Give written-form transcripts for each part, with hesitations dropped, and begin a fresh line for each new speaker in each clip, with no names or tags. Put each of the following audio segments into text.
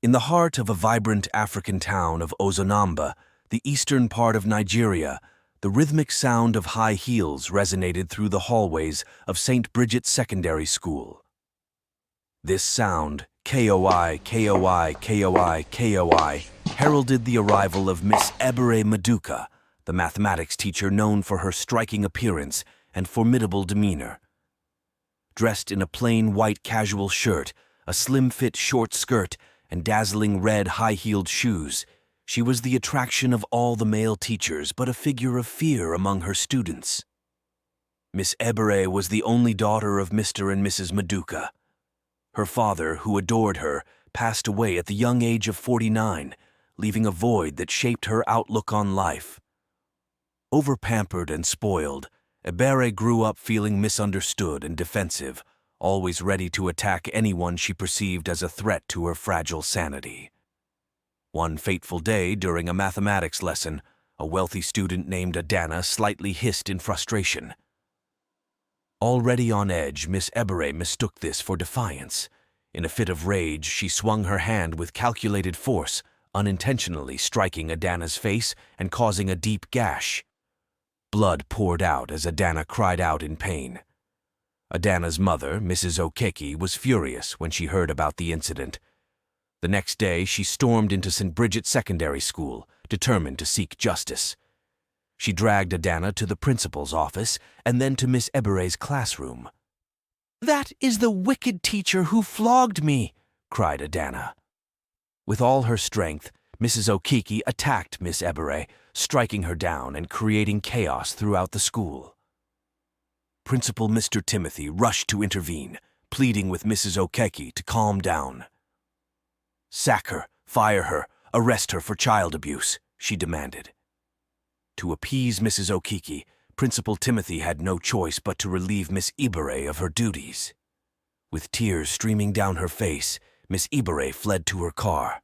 In the heart of a vibrant African town of Ozonamba, the eastern part of Nigeria, the rhythmic sound of high heels resonated through the hallways of Saint Bridget Secondary School. This sound, KOI, KOI, KOI, KOI, heralded the arrival of Miss Ebere Maduka, the mathematics teacher known for her striking appearance and formidable demeanor. Dressed in a plain white casual shirt, a slim-fit short skirt, and dazzling red high-heeled shoes, she was the attraction of all the male teachers but a figure of fear among her students. Miss Ebere was the only daughter of Mr. and Mrs. Maduka. Her father, who adored her, passed away at the young age of 49, leaving a void that shaped her outlook on life. Overpampered and spoiled, Ebere grew up feeling misunderstood and defensive, always ready to attack anyone she perceived as a threat to her fragile sanity. One fateful day, during a mathematics lesson, a wealthy student named Adana slightly hissed in frustration. Already on edge, Miss Ebere mistook this for defiance. In a fit of rage, she swung her hand with calculated force, unintentionally striking Adana's face and causing a deep gash. Blood poured out as Adana cried out in pain. Adana's mother, Mrs. Okeke, was furious when she heard about the incident. The next day, she stormed into Saint Bridget Secondary School, determined to seek justice. She dragged Adana to the principal's office and then to Miss Ebere's classroom. "That is the wicked teacher who flogged me," cried Adana. With all her strength, Mrs. Okeke attacked Miss Ebere, striking her down and creating chaos throughout the school. Principal Mr. Timothy rushed to intervene, pleading with Mrs. Okeke to calm down. "Sack her, fire her, arrest her for child abuse," she demanded. To appease Mrs. Okeke, Principal Timothy had no choice but to relieve Miss Ebere of her duties. With tears streaming down her face, Miss Ebere fled to her car.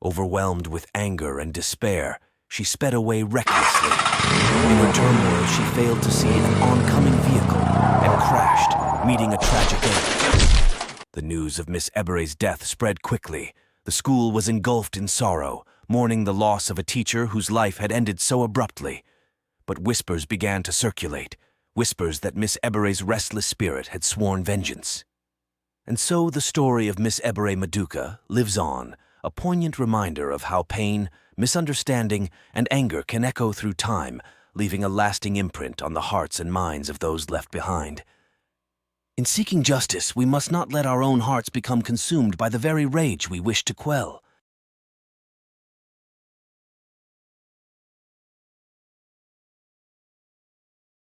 Overwhelmed with anger and despair, she sped away recklessly. In her turmoil, she failed to see an oncoming vehicle and crashed, meeting a tragic end. The news of Miss Ebere's death spread quickly. The school was engulfed in sorrow, mourning the loss of a teacher whose life had ended so abruptly. But whispers began to circulate, whispers that Miss Ebere's restless spirit had sworn vengeance. And so the story of Miss Ebere Maduka lives on, a poignant reminder of how pain, misunderstanding, and anger can echo through time, leaving a lasting imprint on the hearts and minds of those left behind. In seeking justice, we must not let our own hearts become consumed by the very rage we wish to quell.